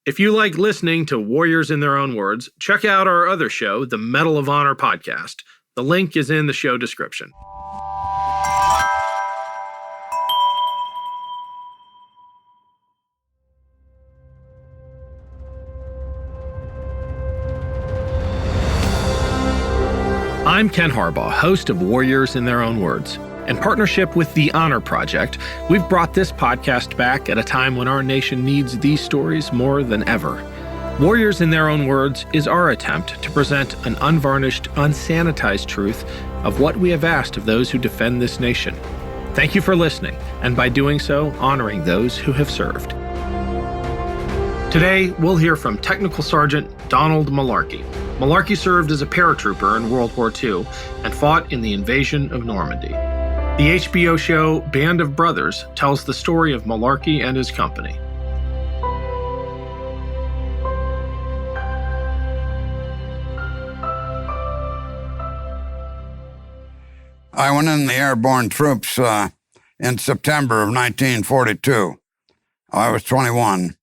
If you like listening to Warriors in Their Own Words, check out our other show, the Medal of Honor podcast. The link is in the show description. I'm Ken Harbaugh, host of Warriors in Their Own Words. In partnership with the Honor Project, we've brought this podcast back at a time when our nation needs these stories more than ever. Warriors in Their Own Words is our attempt to present an unvarnished, unsanitized truth of what we have asked of those who defend this nation. Thank you for listening, and by doing so, honoring those who have served. Today, we'll hear from Technical Sergeant Donald Malarkey. Malarkey served as a paratrooper in World War II and fought in the invasion of Normandy. The HBO show Band of Brothers tells the story of Malarkey and his company. I went in the airborne troops in September of 1942. I was 21.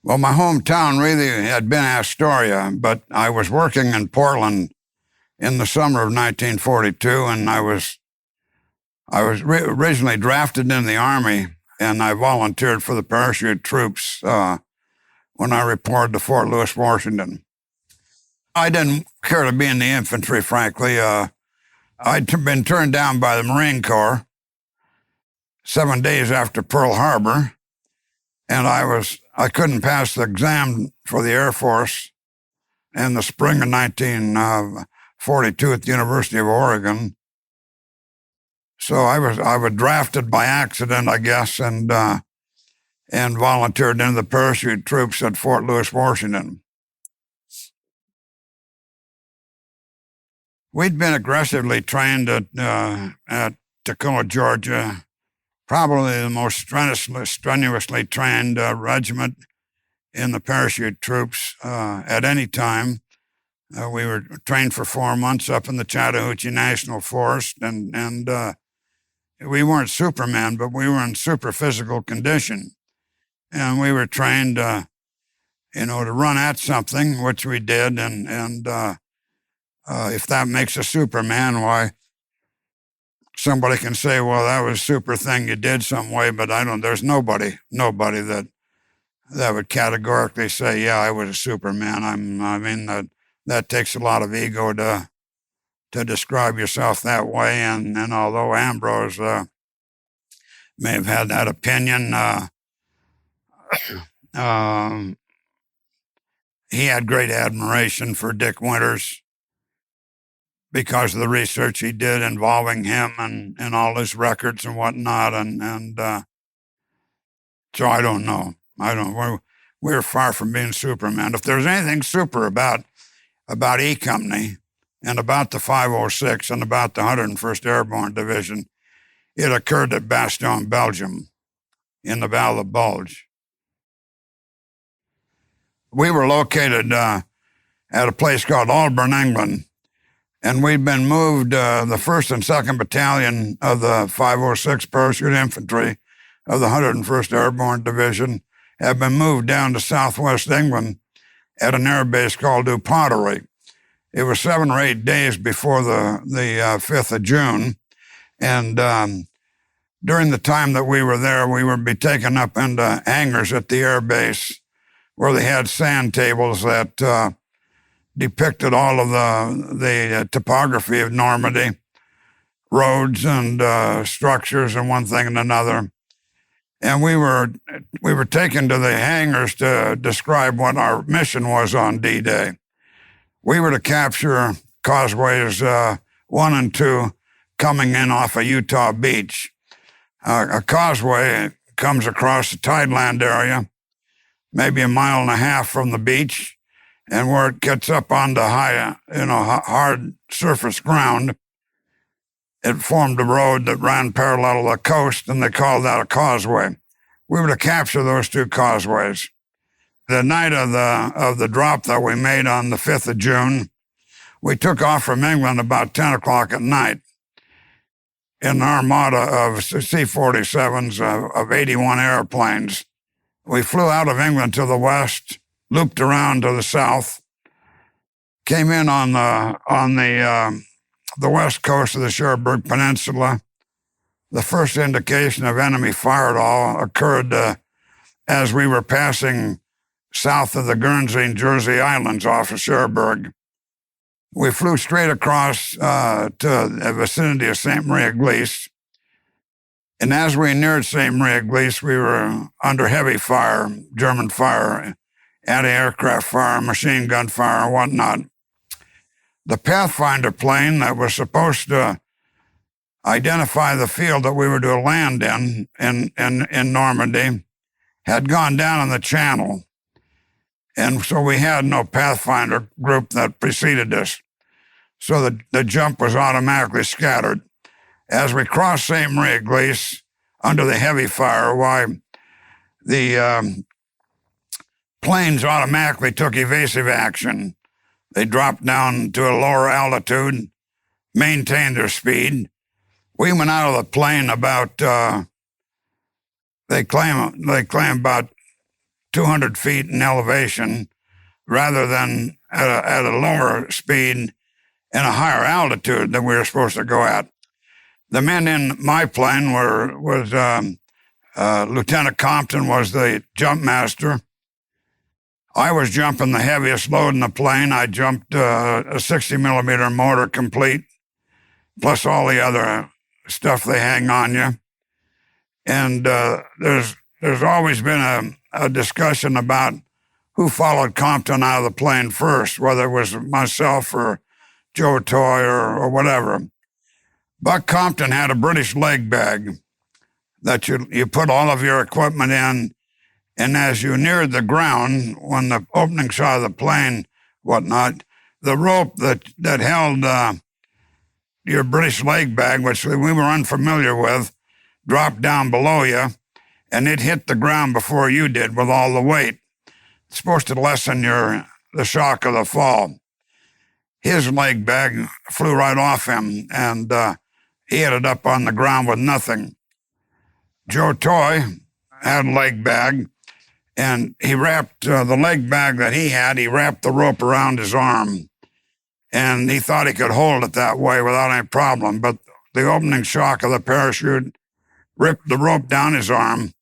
Well, my hometown really had been Astoria, but I was working in Portland in the summer of 1942, and I was originally drafted in the Army, and I volunteered for the parachute troops when I reported to Fort Lewis, Washington. I didn't care to be in the infantry, frankly. I'd been turned down by the Marine Corps 7 days after Pearl Harbor, and I couldn't pass the exam for the Air Force in the spring of 1942 at the University of Oregon. So I was drafted by accident, I guess, and volunteered into the parachute troops at Fort Lewis, Washington. We'd been aggressively trained at Tacoma, Georgia, probably the most strenuously trained regiment in the parachute troops at any time. We were trained for 4 months up in the Chattahoochee National Forest, and we weren't supermen, but we were in super physical condition. And we were trained, to run at something, which we did, and if that makes a Superman, why, somebody can say, well, that was a super thing you did some way, but there's nobody that would categorically say, yeah, I was a Superman. That takes a lot of ego to describe yourself that way, and although Ambrose may have had that opinion, he had great admiration for Dick Winters because of the research he did involving him and all his records and whatnot, and so I don't know. We're far from being Superman. If there's anything super about E Company and about the 506 and about the 101st Airborne Division, it occurred at Bastogne, Belgium, in the Vale of Bulge. We were located at a place called Alburn, England, and we'd been moved, the 1st and 2nd Battalion of the 506 Parachute Infantry of the 101st Airborne Division had been moved down to southwest England at an air base called Du Pottery. It was 7 or 8 days before the 5th of June, and during the time that we were there, we would be taken up into hangars at the air base where they had sand tables that depicted all of the topography of Normandy, roads and structures and one thing and another. And we were taken to the hangars to describe what our mission was on D-Day. We were to capture causeways 1 and 2 coming in off of Utah Beach. A causeway comes across the tideland area, maybe 1.5 miles from the beach, and where it gets up onto hard surface ground, it formed a road that ran parallel to the coast, and they called that a causeway. We were to capture those 2 causeways. The night of the drop that we made on the 5th of June, we took off from England about 10 o'clock at night in an armada of C-47s of 81 airplanes We flew out of England to the west, looped around to the south, came in on the west coast of the Cherbourg Peninsula. The first indication of enemy fire at all occurred as we were passing south of the Guernsey and Jersey Islands off of Cherbourg. We flew straight across to the vicinity of St. Marie-Église. And as we neared St. Marie-Église, we were under heavy fire, German fire, anti-aircraft fire, machine gun fire, and whatnot. The Pathfinder plane that was supposed to identify the field that we were to land in Normandy had gone down in the channel. And so we had no Pathfinder group that preceded us. So the jump was automatically scattered. As we crossed St. Marie-Église under the heavy fire, why the planes automatically took evasive action. They dropped down to a lower altitude, maintained their speed. We went out of the plane about, they claim about 200 feet in elevation, rather than at a lower speed and a higher altitude than we were supposed to go at. The men in my plane was Lieutenant Compton was the jump master. I was jumping the heaviest load in the plane. I jumped a 60 millimeter motor complete, plus all the other stuff they hang on you. And there's always been a discussion about who followed Compton out of the plane first, whether it was myself or Joe Toy or whatever. Buck Compton had a British leg bag that you put all of your equipment in, and as you neared the ground, when the opening shot of the plane, whatnot, the rope that held your British leg bag, which we were unfamiliar with, dropped down below you, and it hit the ground before you did with all the weight. It's supposed to lessen the shock of the fall. His leg bag flew right off him, and he ended up on the ground with nothing. Joe Toy had a leg bag, and he wrapped the leg bag that he had, he wrapped the rope around his arm, and he thought he could hold it that way without any problem, but the opening shock of the parachute ripped the rope down his arm,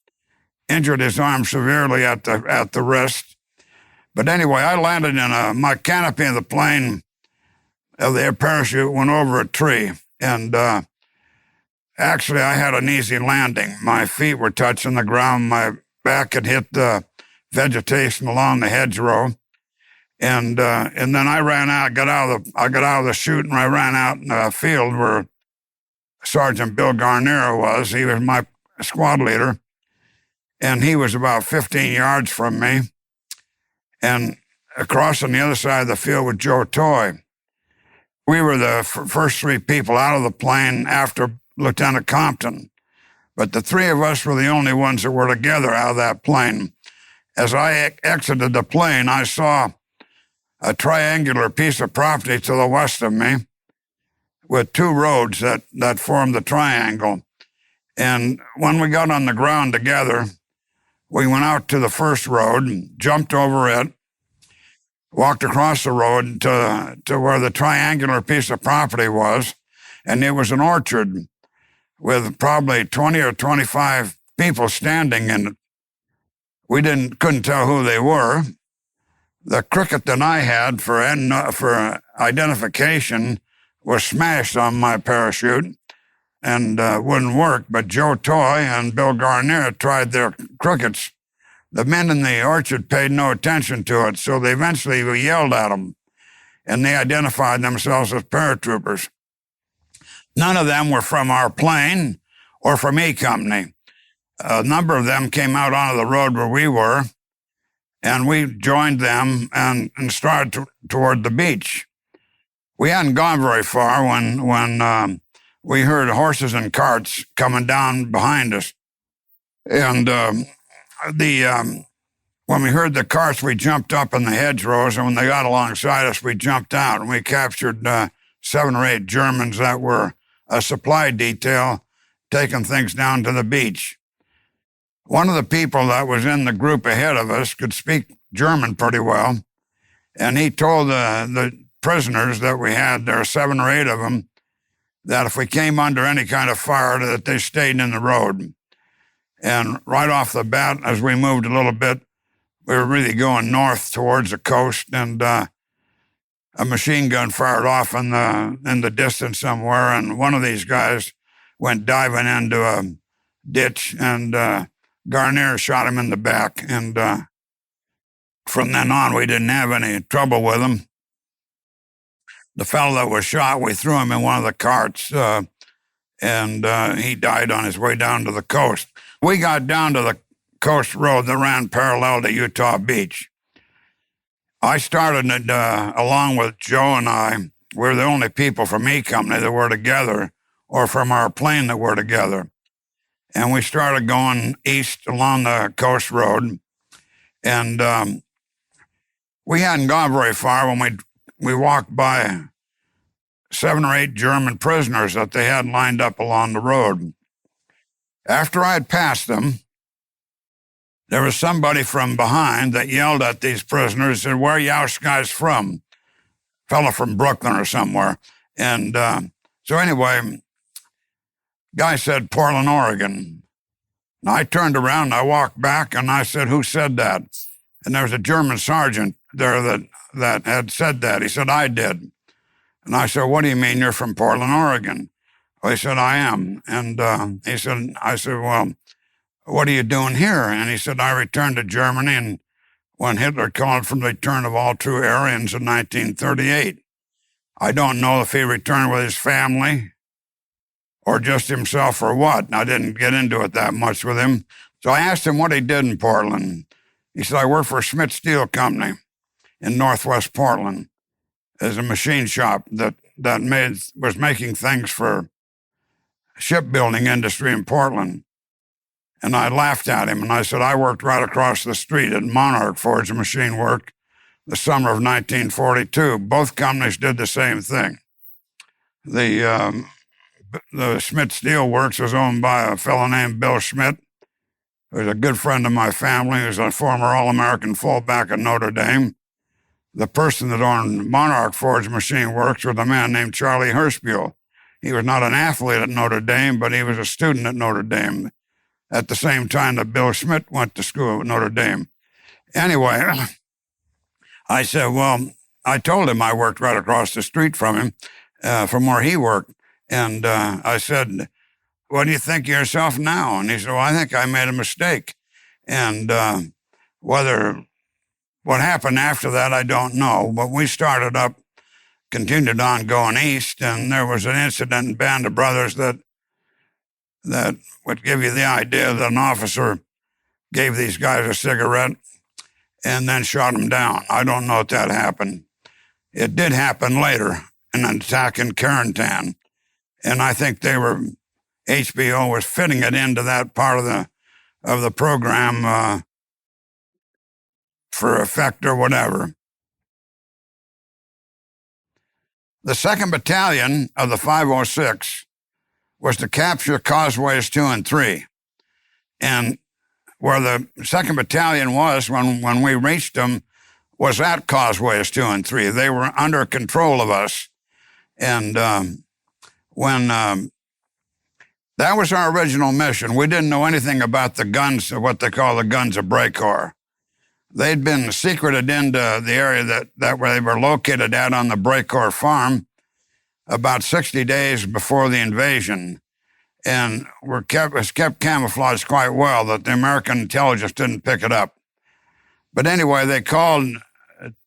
injured his arm severely at the wrist. But anyway, I landed in my canopy of the plane, of the air parachute went over a tree, and actually I had an easy landing. My feet were touching the ground, my back had hit the vegetation along the hedgerow, and then I ran out. I got out of the chute, and I ran out in the field where Sergeant Bill Garnier was. He was my squad leader, and he was about 15 yards from me, and across on the other side of the field with Joe Toy. We were the first three people out of the plane after Lieutenant Compton, but the three of us were the only ones that were together out of that plane. As I exited the plane, I saw a triangular piece of property to the west of me with two roads that formed the triangle. And when we got on the ground together, we went out to the first road, jumped over it, walked across the road to where the triangular piece of property was, and it was an orchard with probably 20 or 25 people standing in it. We couldn't tell who they were. The cricket that I had for identification was smashed on my parachute and wouldn't work, but Joe Toy and Bill Garnier tried their crickets. The men in the orchard paid no attention to it, so we yelled at them, and they identified themselves as paratroopers. None of them were from our plane or from E Company. A number of them came out onto the road where we were, and we joined them and started toward the beach. We hadn't gone very far when we heard horses and carts coming down behind us. And when we heard the carts, we jumped up in the hedgerows, and when they got alongside us, we jumped out, and we captured 7 or 8 Germans that were a supply detail taking things down to the beach. One of the people that was in the group ahead of us could speak German pretty well, and he told the prisoners that we had, there were 7 or 8 of them, that if we came under any kind of fire, that they stayed in the road. And right off the bat, as we moved a little bit, we were really going north towards the coast, and a machine gun fired off in the distance somewhere, and one of these guys went diving into a ditch, and Garnier shot him in the back. And from then on, we didn't have any trouble with him. The fellow that was shot, we threw him in one of the carts, and he died on his way down to the coast. We got down to the coast road that ran parallel to Utah Beach. I started it along with Joe and I. We're the only people from E Company that were together, or from our plane that were together. And we started going east along the coast road. And we hadn't gone very far when we walked by 7 or 8 German prisoners that they had lined up along the road. After I had passed them, there was somebody from behind that yelled at these prisoners and said, "Where are you guys from?" Fellow from Brooklyn or somewhere. And so anyway, guy said, "Portland, Oregon." And I turned around and I walked back and I said, "Who said that?" And there was a German sergeant there that had said that. He said, "I did." And I said, "What do you mean you're from Portland, Oregon?" Well, he said, "I am." And I said, "Well, what are you doing here?" And he said, "I returned to Germany, and when Hitler called for the return of all true Aryans in 1938. I don't know if he returned with his family or just himself or what. And I didn't get into it that much with him. So I asked him what he did in Portland. He said, "I work for Schmidt Steel Company in Northwest Portland as a machine shop that was making things for shipbuilding industry in Portland." And I laughed at him, and I said, "I worked right across the street at Monarch Forge Machine Work the summer of 1942. Both companies did the same thing. The Schmidt Steel Works was owned by a fellow named Bill Schmidt, who was a good friend of my family, who was a former All-American fullback at Notre Dame. The person that owned Monarch Forge Machine Works was a man named Charlie Hirschbuell. He was not an athlete at Notre Dame, but he was a student at Notre Dame at the same time that Bill Schmidt went to school at Notre Dame. Anyway, I said, well, I told him I worked right across the street from him, from where he worked. And I said, "What do you think of yourself now?" And he said, "Well, I think I made a mistake." And what happened after that, I don't know. But we continued on going east, and there was an incident in Band of Brothers that would give you the idea that an officer gave these guys a cigarette and then shot them down. I don't know if that happened. It did happen later in an attack in Carentan, and I think HBO was fitting it into that part of the program for effect or whatever. The 2nd Battalion of the 506 was to capture Causeways 2 and 3. And where the 2nd Battalion was when we reached them was at Causeways 2 and 3. They were under control of us. And when that was our original mission, we didn't know anything about the guns, what they call the guns of Breakor. They'd been secreted into the area that where they were located at on the Breakor farm about 60 days before the invasion, and was kept camouflaged quite well that the American intelligence didn't pick it up. But anyway, they called,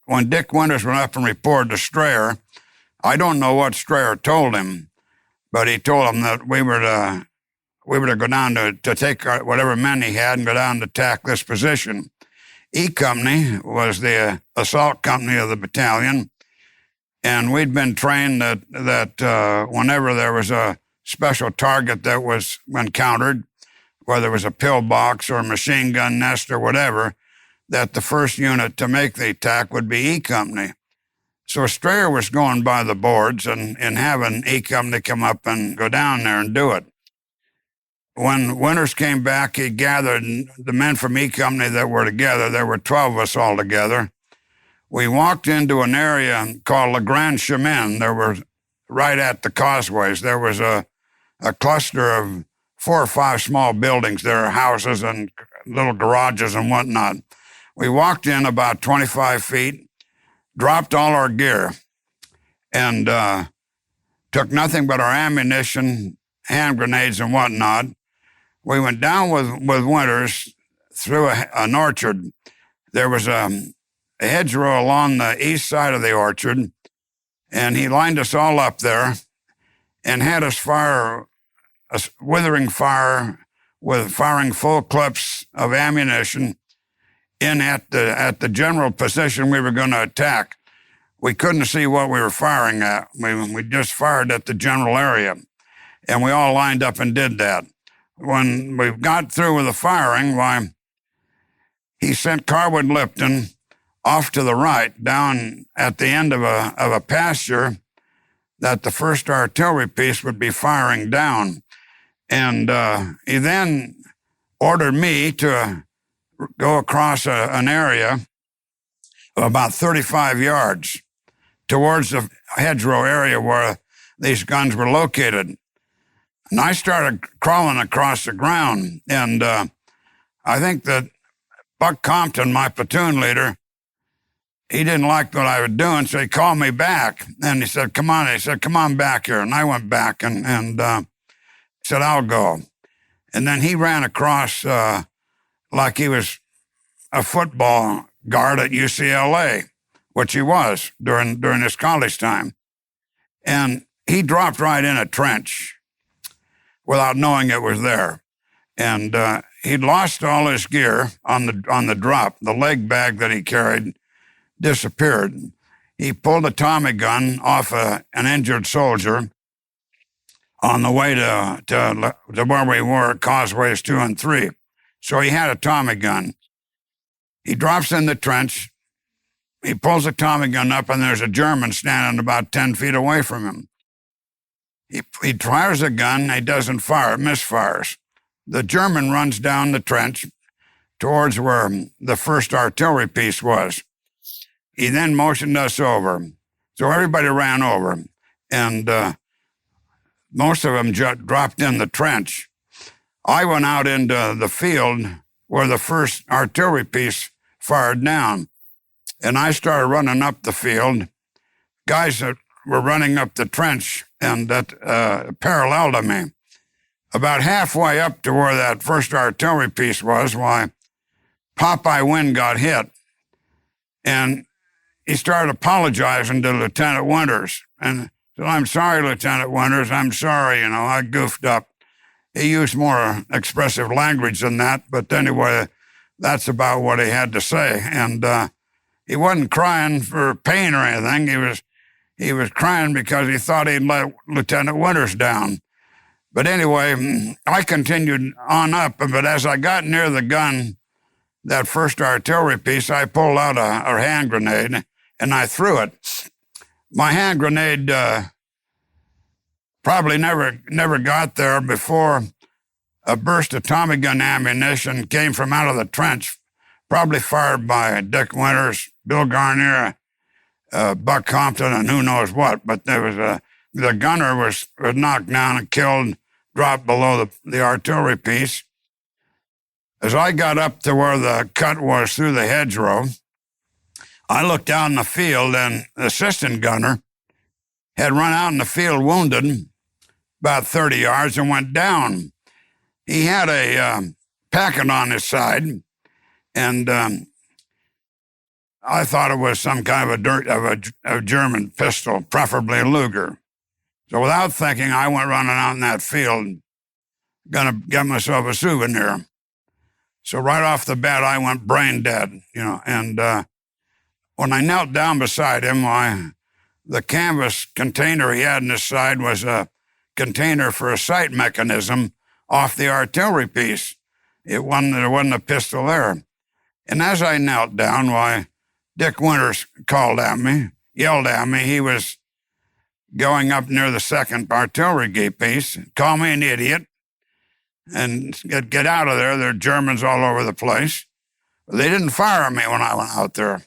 when Dick Winters went up and reported to Strayer. I don't know what Strayer told him, but he told him that we were to go down to take whatever men he had and go down to attack this position. E Company was the assault company of the battalion, and we'd been trained that whenever there was a special target that was encountered, whether it was a pillbox or a machine gun nest or whatever, that the first unit to make the attack would be E Company. So Strayer was going by the boards and having E Company come up and go down there and do it. when Winters came back, he gathered the men from E Company that were together. There were 12 of us all together. We walked into an area called Le Grand Chemin. There were, right at the causeways, there was a cluster of 4 or 5 small buildings. There are houses and little garages and whatnot. We walked in about 25 feet, dropped all our gear, and took nothing but our ammunition, hand grenades, and whatnot. We went down with Winters through an orchard. There was a hedgerow along the east side of the orchard, and he lined us all up there and had us fire a withering fire with firing full clips of ammunition in at the general position we were going to attack. We couldn't see what we were firing at. We just fired at the general area, and we all lined up and did that. When we got through with the firing, why, he sent Carwood Lipton off to the right, down at the end of a pasture that the 1st Artillery piece would be firing down. And he then ordered me to go across an area of about 35 yards towards the hedgerow area where these guns were located. And I started crawling across the ground, and I think that Buck Compton, my platoon leader, he didn't like what I was doing, so he called me back, and he said, come on. He said, come on back here. And I went back and said, I'll go. And then he ran across like he was a football guard at UCLA, which he was during his college time. And he dropped right in a trench without knowing it was there. And he'd lost all his gear on the drop. The leg bag that he carried disappeared. He pulled a Tommy gun off an injured soldier on the way to where we were at Causeways 2 and 3. So he had a Tommy gun. He drops in the trench. He pulls the Tommy gun up, and there's a German standing about 10 feet away from him. He fires a gun. He doesn't fire. It misfires. The German runs down the trench towards where the 1st Artillery piece was. He then motioned us over. So everybody ran over, and most of them dropped in the trench. I went out into the field where the 1st Artillery piece fired down, and I started running up the field. Guys that were running up the trench and that parallel to me. About halfway up to where that 1st Artillery piece was, why, Popeye Wynn got hit, and he started apologizing to Lieutenant Winters. And said, I'm sorry, Lieutenant Winters, I'm sorry, I goofed up. He used more expressive language than that, but anyway, that's about what he had to say. And he wasn't crying for pain or anything. He was crying because he thought he'd let Lieutenant Winters down. But anyway, I continued on up, but as I got near the gun, that 1st Artillery piece, I pulled out a hand grenade, and I threw it. My hand grenade probably never got there before a burst of Tommy gun ammunition came from out of the trench, probably fired by Dick Winters, Bill Garnier, Buck Compton, and who knows what. But there was the gunner was knocked down and killed, dropped below the artillery piece. As I got up to where the cut was through the hedgerow, I looked out in the field, and the assistant gunner had run out in the field wounded about 30 yards and went down. He had a packet on his side, and I thought it was some kind of a German pistol, preferably a Luger. So without thinking, I went running out in that field, gonna get myself a souvenir. So right off the bat, I went brain dead, and when I knelt down beside him, the canvas container he had in his side was a container for a sight mechanism off the artillery piece. There wasn't a pistol there. And as I knelt down, Dick Winters yelled at me. He was going up near the 2nd artillery piece, called me an idiot, and get out of there. There are Germans all over the place. They didn't fire me when I went out there,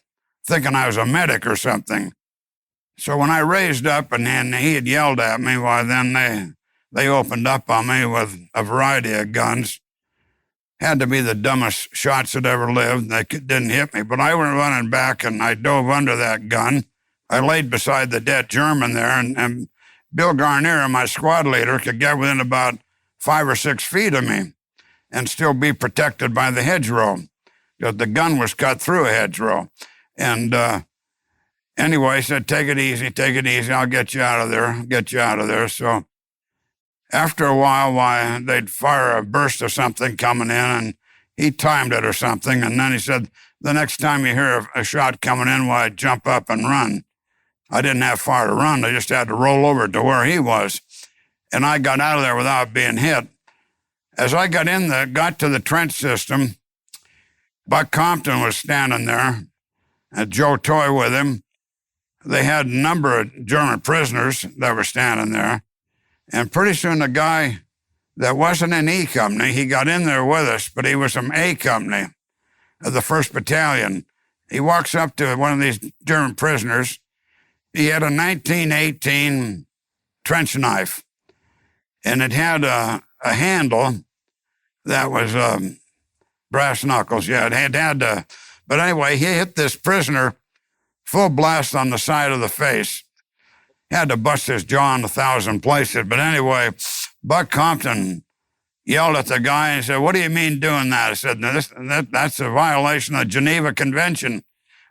thinking I was a medic or something. So when I raised up and he had yelled at me, why then they opened up on me with a variety of guns. Had to be the dumbest shots that ever lived. They didn't hit me, but I went running back and I dove under that gun. I laid beside the dead German there, and Bill Garnier, my squad leader, could get within about 5 or 6 feet of me and still be protected by the hedgerow, because the gun was cut through a hedgerow. And anyway, he said, take it easy, I'll get you out of there, So after a while, they'd fire a burst of something coming in, and he timed it or something, and then he said, the next time you hear a shot coming in, I'd jump up and run. I didn't have far to run. I just had to roll over to where he was, and I got out of there without being hit. As I got to the trench system, Buck Compton was standing there, and Joe Toy with him. They had a number of German prisoners that were standing there. And pretty soon the guy that wasn't in E Company, he got in there with us, but he was from A Company of the 1st Battalion. He walks up to one of these German prisoners. He had a 1918 trench knife, and it had a handle that was brass knuckles. Yeah, it had but anyway, he hit this prisoner full blast on the side of the face. He had to bust his jaw in 1,000 places. But anyway, Buck Compton yelled at the guy and said, what do you mean doing that? I said, that's a violation of the Geneva Convention.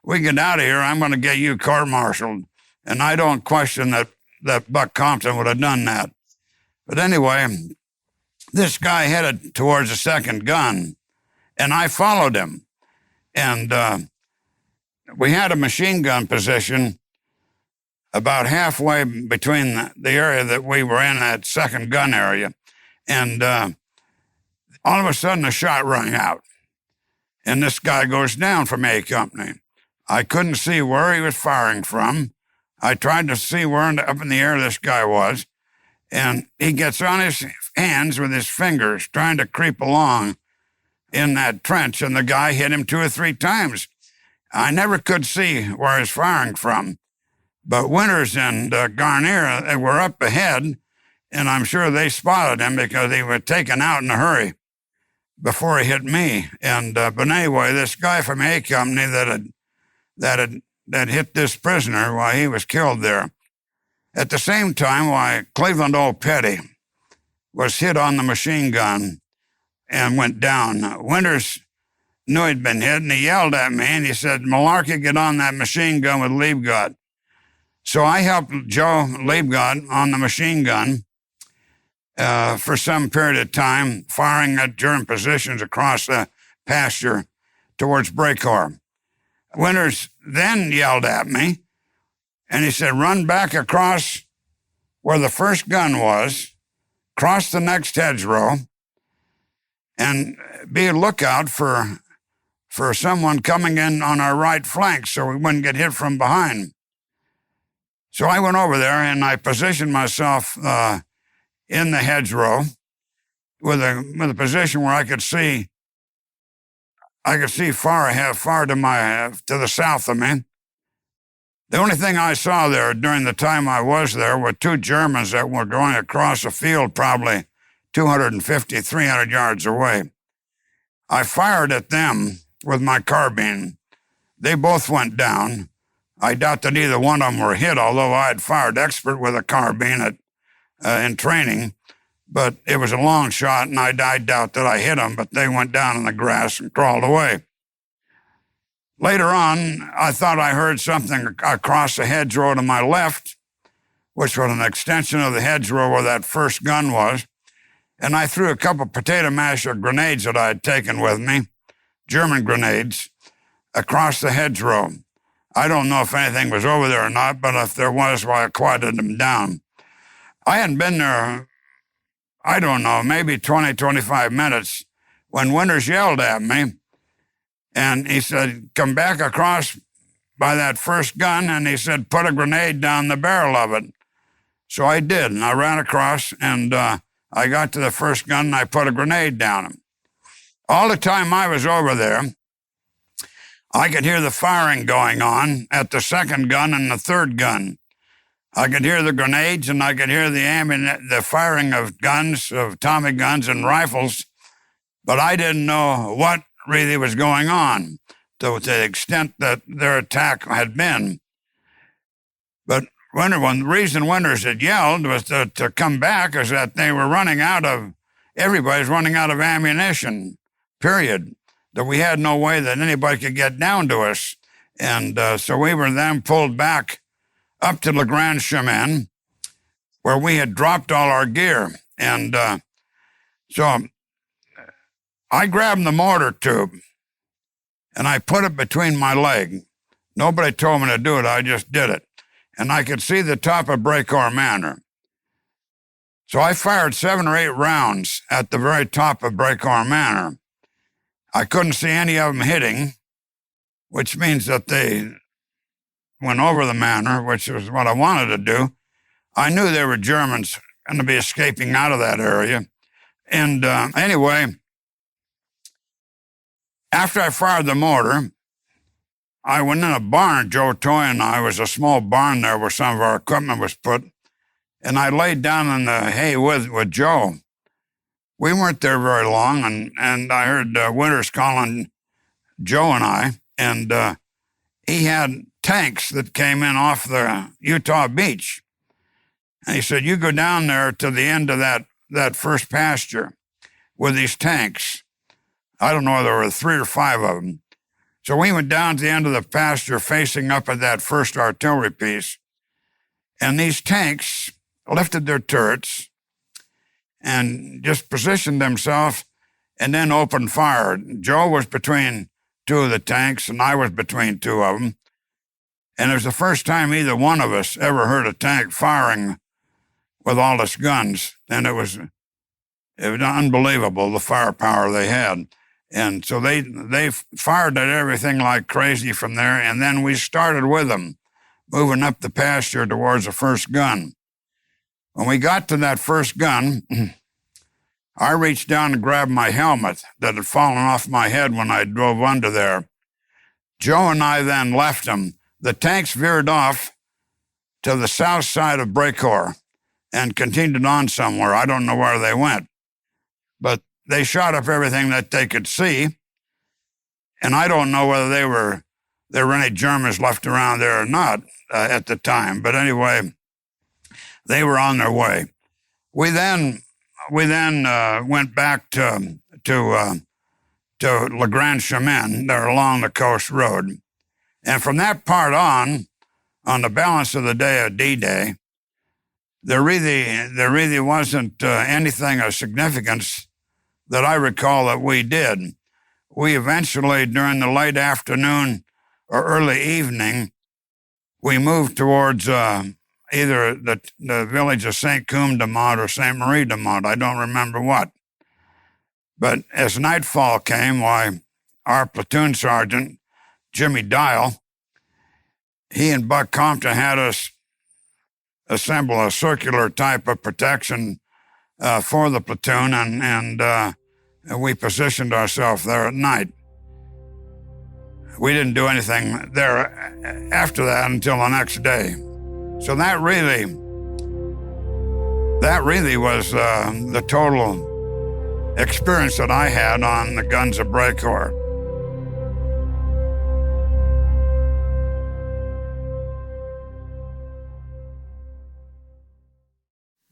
We get out of here, I'm going to get you court-martialed. And I don't question that Buck Compton would have done that. But anyway, this guy headed towards the second gun, and I followed him. And we had a machine gun position about halfway between the area that we were in, that second gun area. And all of a sudden, a shot rang out. And this guy goes down from A Company. I couldn't see where he was firing from. I tried to see where up in the air this guy was. And he gets on his hands with his fingers, trying to creep along in that trench. And the guy hit him 2 or 3 times. I never could see where he was firing from. But Winters and Garnier were up ahead, and I'm sure they spotted him because he was taken out in a hurry before he hit me. And but anyway, this guy from A Company that hit this prisoner, he was killed there. At the same time, Cleveland O. Petty was hit on the machine gun and went down. Winters knew he'd been hit, and he yelled at me, and he said, Malarkey, get on that machine gun with Liebgott. So I helped Joe Liebgott on the machine gun for some period of time, firing at German positions across the pasture towards Breakor. Winters then yelled at me, and he said, run back across where the first gun was, cross the next hedgerow, and be a lookout for someone coming in on our right flank so we wouldn't get hit from behind. So I went over there and I positioned myself in the hedgerow with a position where I could see far to the south of me. The only thing I saw there during the time I was there were 2 Germans that were going across a field probably 250, 300 yards away. I fired at them with my carbine. They both went down. I doubt that either one of them were hit, although I had fired expert with a carbine in training. But it was a long shot, and I doubt that I hit them, but they went down in the grass and crawled away. Later on, I thought I heard something across the hedgerow to my left, which was an extension of the hedgerow where that first gun was, and I threw a couple potato masher grenades that I had taken with me, German grenades, across the hedgerow. I don't know if anything was over there or not, but if there was, I quieted them down. I hadn't been there, I don't know, maybe 20, 25 minutes when Winters yelled at me, and he said, come back across by that first gun, and he said, put a grenade down the barrel of it. So I did, and I ran across, and I got to the first gun and I put a grenade down him. All the time I was over there, I could hear the firing going on at the second gun and the third gun. I could hear the grenades and I could hear the firing of guns, of Tommy guns and rifles, but I didn't know what really was going on to the extent that their attack had been. But the reason Winters had yelled was to come back is that they were everybody's running out of ammunition, period. That we had no way that anybody could get down to us. And so we were then pulled back up to Le Grand Chemin, where we had dropped all our gear. And so I grabbed the mortar tube and I put it between my leg. Nobody told me to do it, I just did it. And I could see the top of Brecourt Manor. So I fired 7 or 8 rounds at the very top of Brecourt Manor. I couldn't see any of them hitting, which means that they went over the manor, which was what I wanted to do. I knew there were Germans going to be escaping out of that area. And anyway, after I fired the mortar, I went in a barn. Joe Toy and I, was a small barn there where some of our equipment was put, and I laid down in the hay with Joe. We weren't there very long, and I heard Winters calling Joe and I, and he had tanks that came in off the Utah beach. And he said, you go down there to the end of that first pasture with these tanks. I don't know, there were 3 or 5 of them. So we went down to the end of the pasture facing up at that first artillery piece, and these tanks lifted their turrets and just positioned themselves and then opened fire. Joe was between 2 of the tanks, and I was between 2 of them. And it was the first time either one of us ever heard a tank firing with all its guns, and it was unbelievable, the firepower they had. And so they fired at everything like crazy from there, and then we started with them, moving up the pasture towards the first gun. When we got to that first gun, I reached down and grabbed my helmet that had fallen off my head when I drove under there. Joe and I then left them. The tanks veered off to the south side of Brecourt and continued on somewhere. I don't know where they went, but they shot up everything that they could see, and I don't know whether there were any Germans left around there or not at the time. But anyway, they were on their way. We then went back to Le Grand Chemin, there along the coast road, and from that part on the balance of the day of D-Day, there really wasn't anything of significance that I recall that we did. We eventually, during the late afternoon or early evening, we moved towards either the village of St. Combes de Mont or St. Marie de Mont. I don't remember what. But as nightfall came, our platoon sergeant, Jimmy Dial, he and Buck Compton had us assemble a circular type of protection for the platoon, and we positioned ourselves there at night. We didn't do anything there after that until the next day. So that really was the total experience that I had on the guns of Brecourt.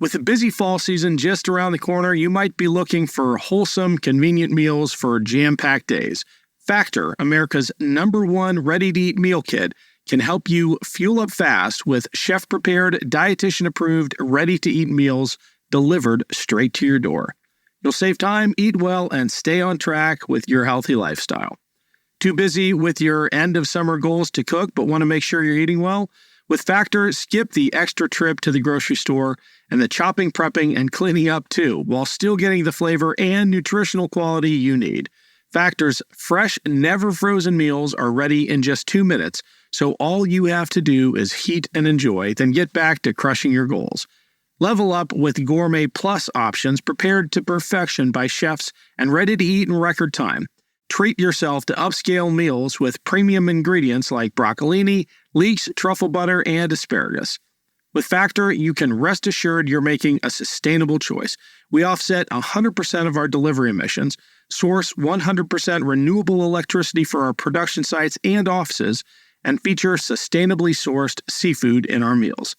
With the busy fall season just around the corner, you might be looking for wholesome, convenient meals for jam-packed days. Factor, America's #1 ready-to-eat meal kit, can help you fuel up fast with chef-prepared, dietitian-approved, ready-to-eat meals delivered straight to your door. You'll save time, eat well, and stay on track with your healthy lifestyle. Too busy with your end-of-summer goals to cook but want to make sure you're eating well? With Factor, skip the extra trip to the grocery store and the chopping, prepping, and cleaning up too, while still getting the flavor and nutritional quality you need. Factor's fresh, never-frozen meals are ready in just 2 minutes, so all you have to do is heat and enjoy, then get back to crushing your goals. Level up with Gourmet Plus options prepared to perfection by chefs and ready to eat in record time. Treat yourself to upscale meals with premium ingredients like broccolini, leeks, truffle butter, and asparagus. With Factor, you can rest assured you're making a sustainable choice. We offset 100% of our delivery emissions, source 100% renewable electricity for our production sites and offices, and feature sustainably sourced seafood in our meals.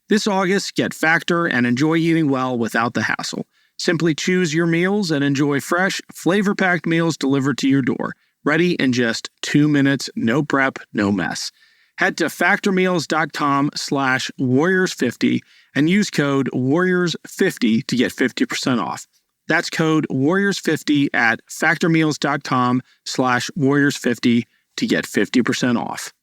This August, get Factor and enjoy eating well without the hassle. Simply choose your meals and enjoy fresh, flavor-packed meals delivered to your door, ready in just 2 minutes, no prep, no mess. Head to factormeals.com/warriors50 and use code warriors50 to get 50% off. That's code warriors50 at factormeals.com/warriors50 to get 50% off.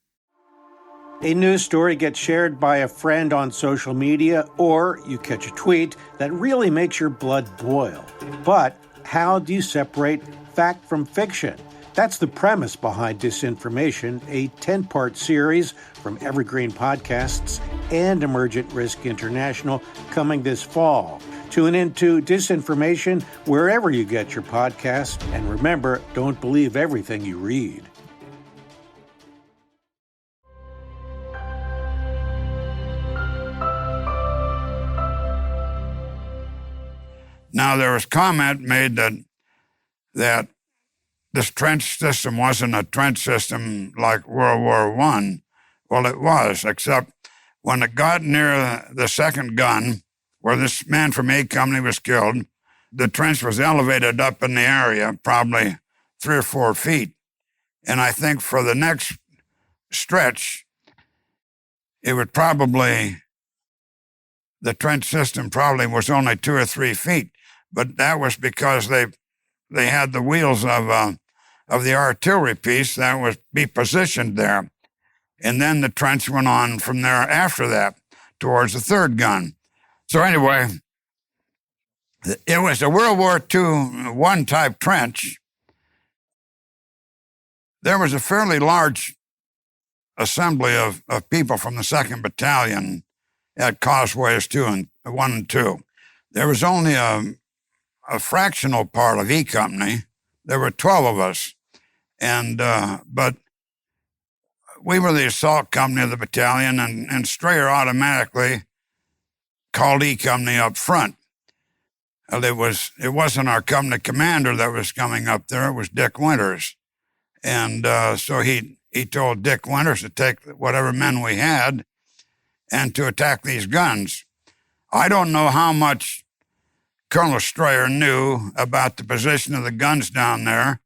A news story gets shared by a friend on social media, or you catch a tweet that really makes your blood boil. But how do you separate fact from fiction? That's the premise behind Disinformation, a 10-part series from Evergreen Podcasts and Emergent Risk International coming this fall. Tune into Disinformation wherever you get your podcasts, and remember, don't believe everything you read. Now, there was comment made that this trench system wasn't a trench system like World War I. Well, it was, except when it got near the second gun, where this man from A Company was killed, the trench was elevated up in the area, probably 3 or 4 feet. And I think for the next stretch, the trench system probably was only 2 or 3 feet. But that was because they had the wheels of the artillery piece that was be positioned there. And then the trench went on from there after that towards the third gun. So anyway, it was a World War II type trench. There was a fairly large assembly of people from the 2nd Battalion at Causeways 1 and 2. There was only a fractional part of E Company. There were 12 of us, but we were the assault company of the battalion, and Strayer automatically called E Company up front. It wasn't our company commander that was coming up there; it was Dick Winters, and so he told Dick Winters to take whatever men we had and to attack these guns. I don't know how much Colonel Strayer knew about the position of the guns down there,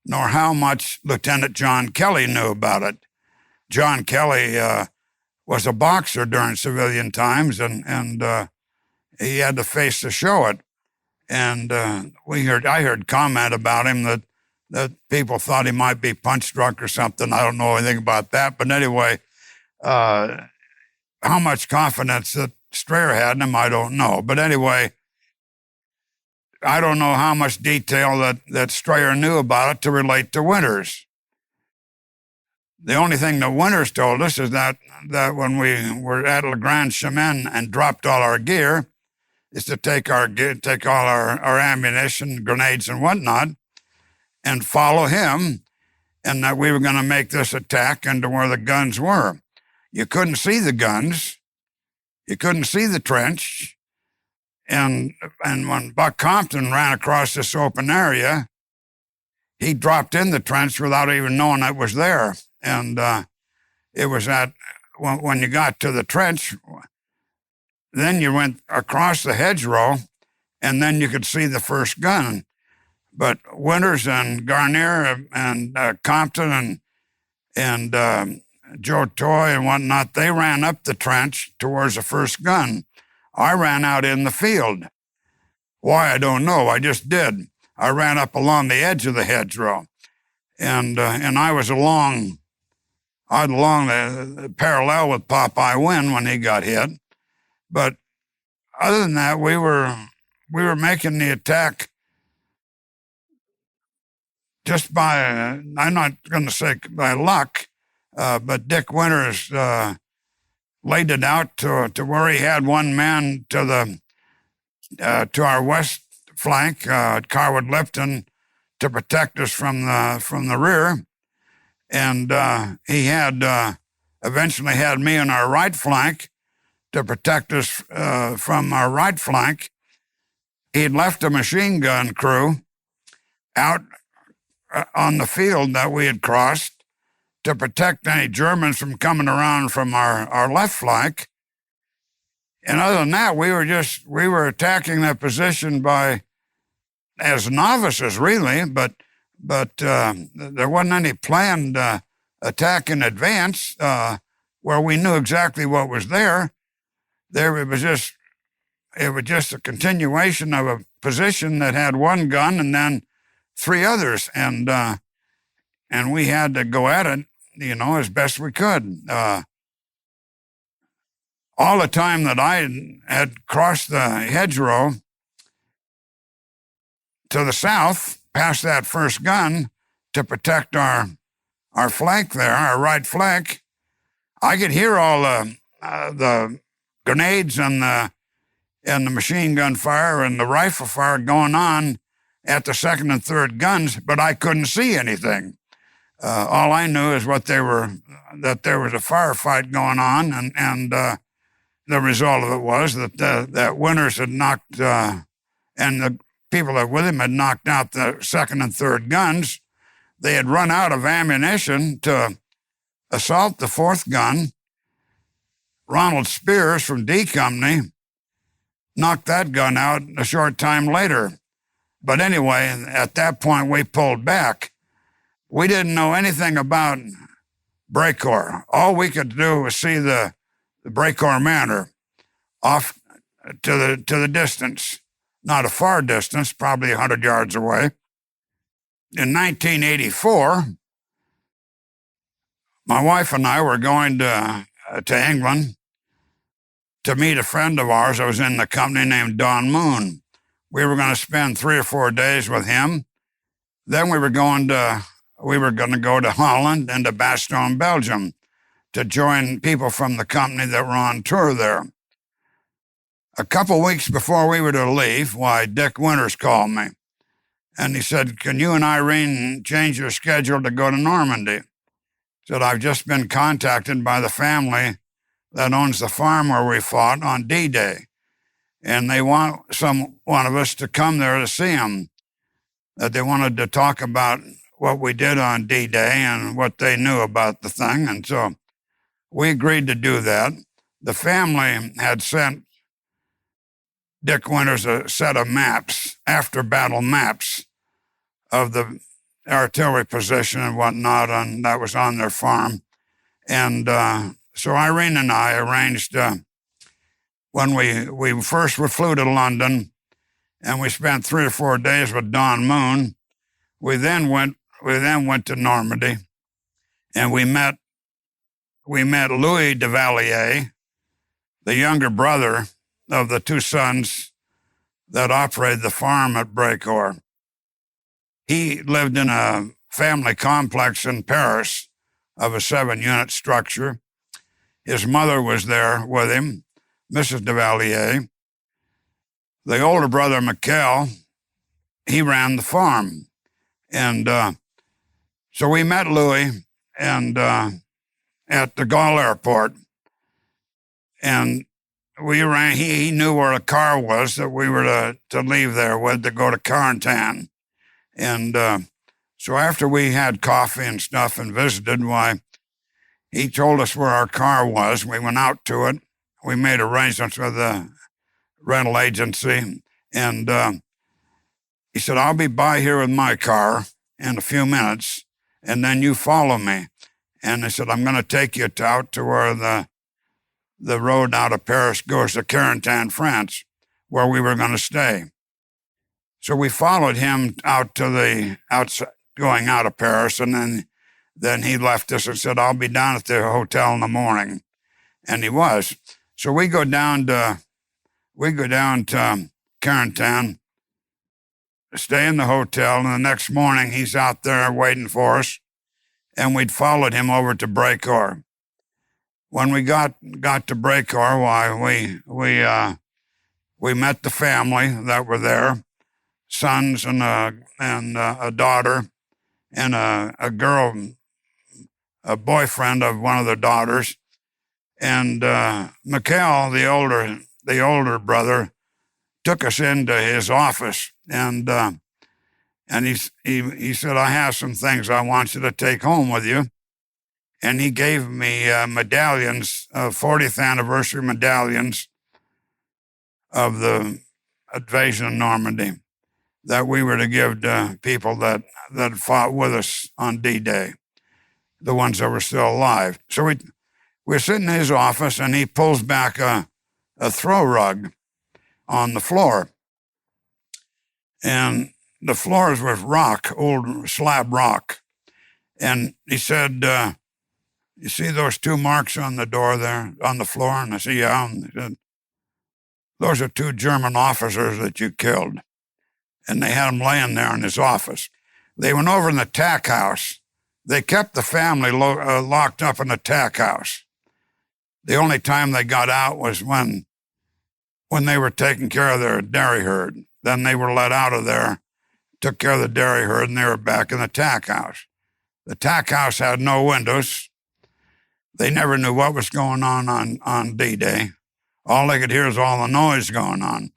nor how much Lieutenant John Kelly knew about it. John Kelly was a boxer during civilian times, and he had to face the show it. And I heard comment about him that people thought he might be punch drunk or something. I don't know anything about that, but anyway, how much confidence that Strayer had in him, I don't know. But anyway, I don't know how much detail that Strayer knew about it to relate to Winters. The only thing that Winters told us is that when we were at Le Grand Chemin and dropped all our gear, is to take all our ammunition, grenades and whatnot, and follow him, and that we were going to make this attack into where the guns were. You couldn't see the guns. You couldn't see the trench. And when Buck Compton ran across this open area, he dropped in the trench without even knowing it was there. And it was when you got to the trench, then you went across the hedgerow, and then you could see the first gun. But Winters and Garnier and Compton and Joe Toy and whatnot, they ran up the trench towards the first gun. I ran out in the field. Why, I don't know. I just did. I ran up along the edge of the hedgerow, and I was along the parallel with Popeye Wynn when he got hit. But other than that, we were making the attack just by, I'm not going to say by luck, but Dick Winters laid it out to where he had one man to our west flank, Carwood Lipton, to protect us from the rear, and he had eventually had me on our right flank to protect us from our right flank. He'd left a machine gun crew out on the field that we had crossed to protect any Germans from coming around from our left flank. And other than that, we were attacking that position as novices, really, but there wasn't any planned attack in advance where we knew exactly what was there. It was just a continuation of a position that had one gun and then three others, and we had to go at it, as best we could. All the time that I had crossed the hedgerow to the south, past that first gun, to protect our flank there, our right flank, I could hear all the grenades and the machine gun fire and the rifle fire going on at the second and third guns, but I couldn't see anything. All I knew is that there was a firefight going on, and the result of it was that Winters had knocked, and the people that were with him had knocked out the second and third guns. They had run out of ammunition to assault the fourth gun. Ronald Spears from D Company knocked that gun out a short time later. But anyway, at that point, we pulled back. We didn't know anything about Brecourt. All we could do was see the Brecourt Manor off to the distance, not a far distance, probably 100 yards away. In 1984, my wife and I were going to England to meet a friend of ours that was in the company named Don Moon. We were going to spend 3 or 4 days with him. Then we were going to go to Holland and to Bastogne, Belgium, to join people from the company that were on tour there. A couple weeks before we were to leave, Dick Winters called me, and he said, "Can you and Irene change your schedule to go to Normandy?" He said, "I've just been contacted by the family that owns the farm where we fought on D-Day, and they want one of us to come there to see them, that they wanted to talk about what we did on D-Day and what they knew about the thing." And so we agreed to do that. The family had sent Dick Winters a set of maps, after-battle maps, of the artillery position and whatnot, and that was on their farm. And so Irene and I arranged, when we first flew to London, and we spent 3 or 4 days with Don Moon. We then went to Normandy, and we met Louis de Vallier, the younger brother of the 2 sons that operated the farm at Brecourt. He lived in a family complex in Paris of a 7-unit structure. His mother was there with him, Mrs. de Vallier. The older brother, Michael, he ran the farm. And so we met Louis at the Gaulle airport. And he knew where a car was that we were to leave there with to go to Carentan. And so after we had coffee and stuff and visited, he told us where our car was. We went out to it. We made arrangements with the rental agency. And he said, "I'll be by here with my car in a few minutes, and then you follow me." And he said, "I'm going to take you out to where the road out of Paris goes to Carentan, France, where we were going to stay." So we followed him out to the outside, going out of Paris, and then he left us and said, "I'll be down at the hotel in the morning." And he was. So we go down to Carentan, stay in the hotel, and the next morning he's out there waiting for us, and we'd followed him over to Brecourt. when we got to Breakor, we met the family that were there, sons and a daughter and a girl, a boyfriend of one of their daughters. And Mikhail, the older brother, took us into his office, and he said, "I have some things I want you to take home with you." And he gave me medallions, 40th anniversary medallions of the invasion of Normandy that we were to give to people that fought with us on D-Day, the ones that were still alive. So we're sitting in his office, and he pulls back a throw rug on the floor. And the floors was rock, old slab rock. And he said, "You see those two marks on the door there, on the floor?" And I said, "Yeah." And he said, "Those are two German officers that you killed." And they had them laying there in his office. They went over in the tack house. They kept the family locked up in the tack house. The only time they got out was when they were taking care of their dairy herd. Then they were let out of there, took care of the dairy herd, and they were back in the tack house. The tack house had no windows. They never knew what was going on D-Day. All they could hear is all the noise going on.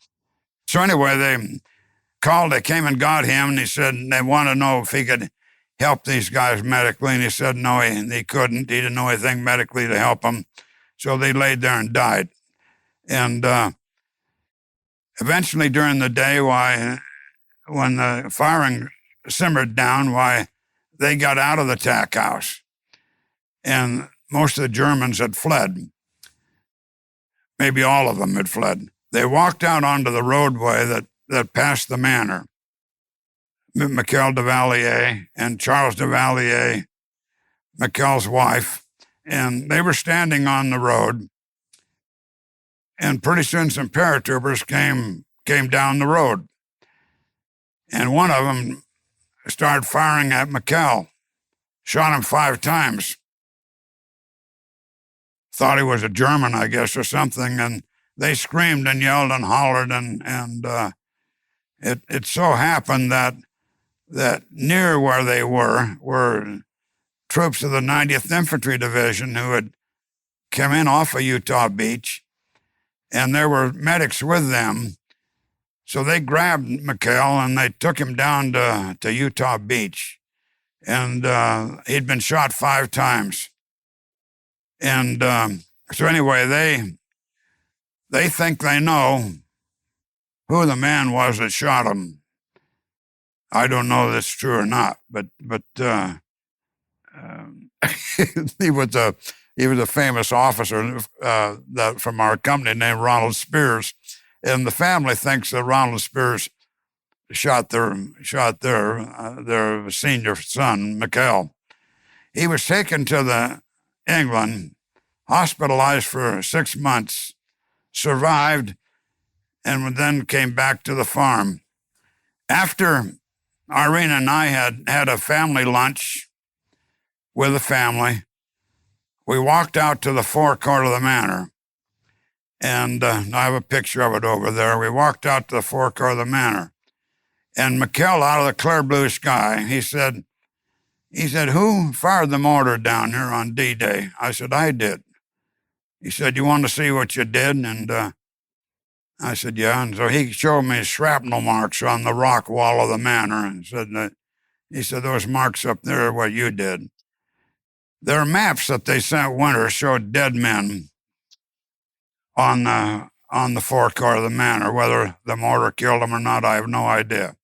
So anyway, they came and got him, and he said they wanted to know if he could help these guys medically, and he said no, he couldn't. He didn't know anything medically to help them. So they laid there and died. And eventually during the day, when the firing simmered down, they got out of the tack house. And most of the Germans had fled. Maybe all of them had fled. They walked out onto the roadway that passed the manor. Mikhail de Vallier and Charles de Vallier, Mikhail's wife, and they were standing on the road. And pretty soon some paratroopers came down the road. And one of them started firing at Mikhail, shot him 5 times. Thought he was a German, I guess, or something, and they screamed and yelled and hollered, and it so happened that near where they were troops of the 90th Infantry Division who had come in off of Utah Beach, and there were medics with them. So they grabbed Mikhail and they took him down to Utah Beach, and he'd been shot 5 times. And so anyway, they think they know who the man was that shot him. I don't know if that's true or not, but he was a famous officer that from our company named Ronald Spears, and the family thinks that Ronald Spears shot their senior son, Mikhail. He was taken to England, hospitalized for 6 months, survived, and then came back to the farm. After Irene and I had a family lunch with the family, we walked out to the forecourt of the manor, and I have a picture of it over there. We walked out to the forecourt of the manor, and Mikhail, out of the clear blue sky, he said, "Who fired the mortar down here on D-Day?" I said, "I did." He said, "You want to see what you did?" And I said, "Yeah." And so he showed me shrapnel marks on the rock wall of the manor and he said, "Those marks up there are what you did." Their maps that they sent Winter showed dead men on the forecourt of the manor. Whether the mortar killed them or not, I have no idea.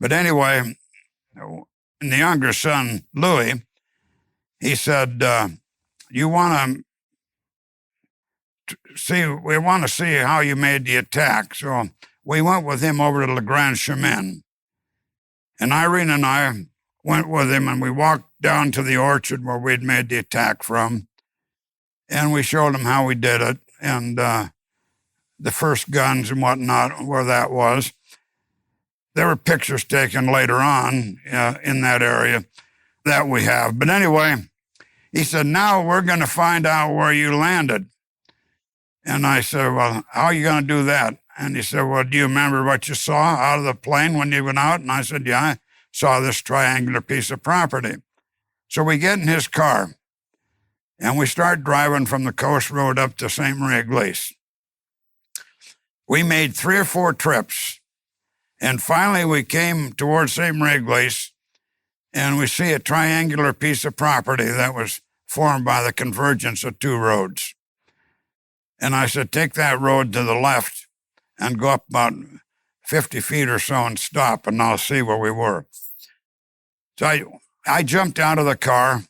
But anyway, the younger son, Louis, he said, we want to see how you made the attack. So we went with him over to Le Grand Chemin. And Irene and I went with him, and we walked down to the orchard where we'd made the attack from. And we showed him how we did it, and the first guns and whatnot, where that was. There were pictures taken later on in that area that we have. But anyway, He said, now we're going to find out where you landed. And I said, well, how are you going to do that? And he said, well, do you remember what you saw out of the plane when you went out? And I said, yeah, I saw this triangular piece of property. So we get in his car, and we start driving from the coast road up to St. Marie Glace. We made 3 or 4 trips, and finally we came towards St. Marie Glace, and we see a triangular piece of property that was formed by the convergence of 2 roads. And I said, take that road to the left and go up about 50 feet or so and stop, and I'll see where we were. So I jumped out of the car,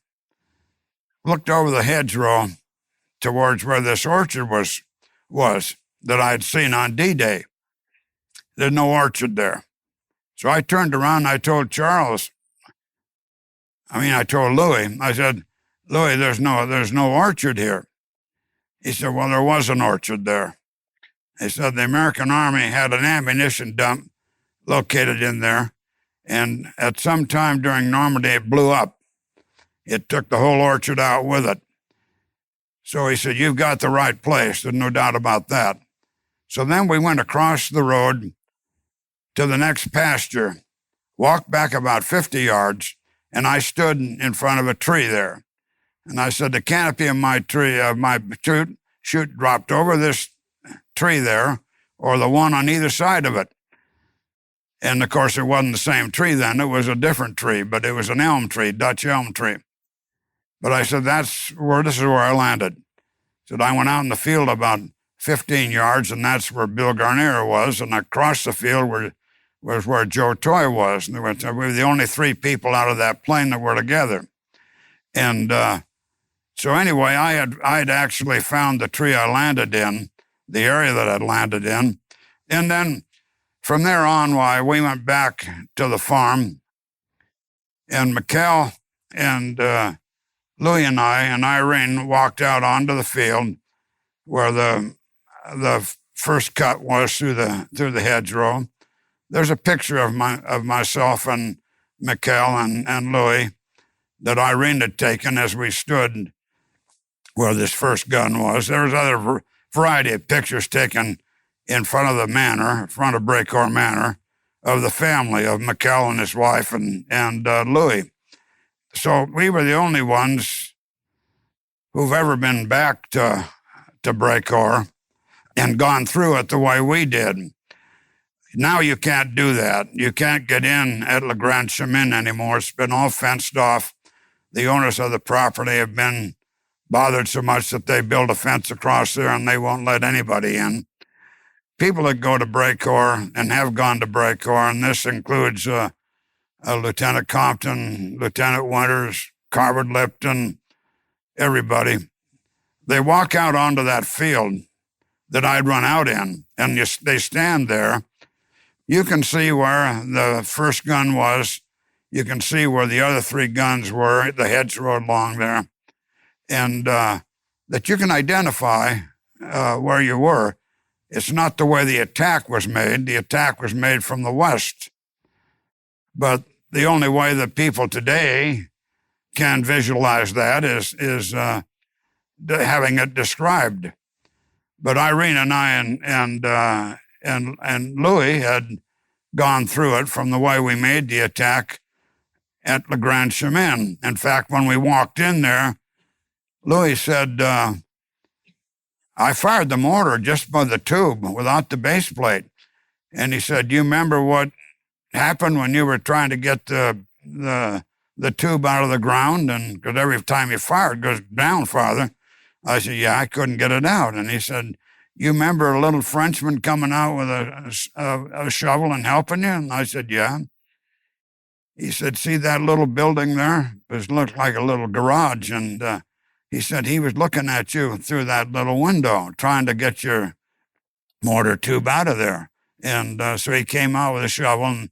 looked over the hedgerow towards where this orchard was that I had seen on D-Day. There's no orchard there. So I turned around and I told Louis, I said, Louis, there's no orchard here. He said, well, there was an orchard there. He said the American Army had an ammunition dump located in there, and at some time during Normandy, it blew up. It took the whole orchard out with it. So he said, you've got the right place. There's no doubt about that. So then we went across the road to the next pasture, walked back about 50 yards, and I stood in front of a tree there. And I said, the canopy of my tree, chute dropped over this tree there, or the one on either side of it. And of course, it wasn't the same tree then. It was a different tree, but it was an elm tree, Dutch elm tree. But I said, this is where I landed. I said, I went out in the field about 15 yards, and that's where Bill Garnier was, and across the field was where Joe Toy was. And we were the only 3 people out of that plane that were together. And so anyway, I had actually found the tree I landed in, the area that I'd landed in. And then from there on, we went back to the farm, and McCall and Louis and I and Irene walked out onto the field where the first cut was through the hedgerow. There's a picture of myself and McCall and Louis that Irene had taken as we stood where this first gun was. There was other variety of pictures taken in front of the manor, in front of Brecourt Manor, of the family of McCall and his wife and Louis. So we were the only ones who've ever been back to Brecourt and gone through it the way we did. Now you can't do that. You can't get in at Le Grand Chemin anymore. It's been all fenced off. The owners of the property have been bothered so much that they built a fence across there and they won't let anybody in. People that go to Brecourt and have gone to Brecourt, and this includes Lieutenant Compton, Lieutenant Winters, Carver Lipton, everybody, they walk out onto that field that I'd run out in, and they stand there. You can see where the first gun was. You can see where the other 3 guns were, the hedgerow along there, and that you can identify where you were. It's not the way the attack was made. The attack was made from the west. But the only way that people today can visualize that is having it described. But Irene and I and Louis had gone through it from the way we made the attack at Le Grand Chemin. In fact, when we walked in there, Louis said, I fired the mortar just by the tube without the base plate. And he said, you remember what happened when you were trying to get the tube out of the ground? And because every time you fire, it goes down farther. I said, yeah, I couldn't get it out. And he said, you remember a little Frenchman coming out with a shovel and helping you? And I said, yeah. He said, see that little building there? It looked like a little garage. And he said he was looking at you through that little window, trying to get your mortar tube out of there. And so he came out with a shovel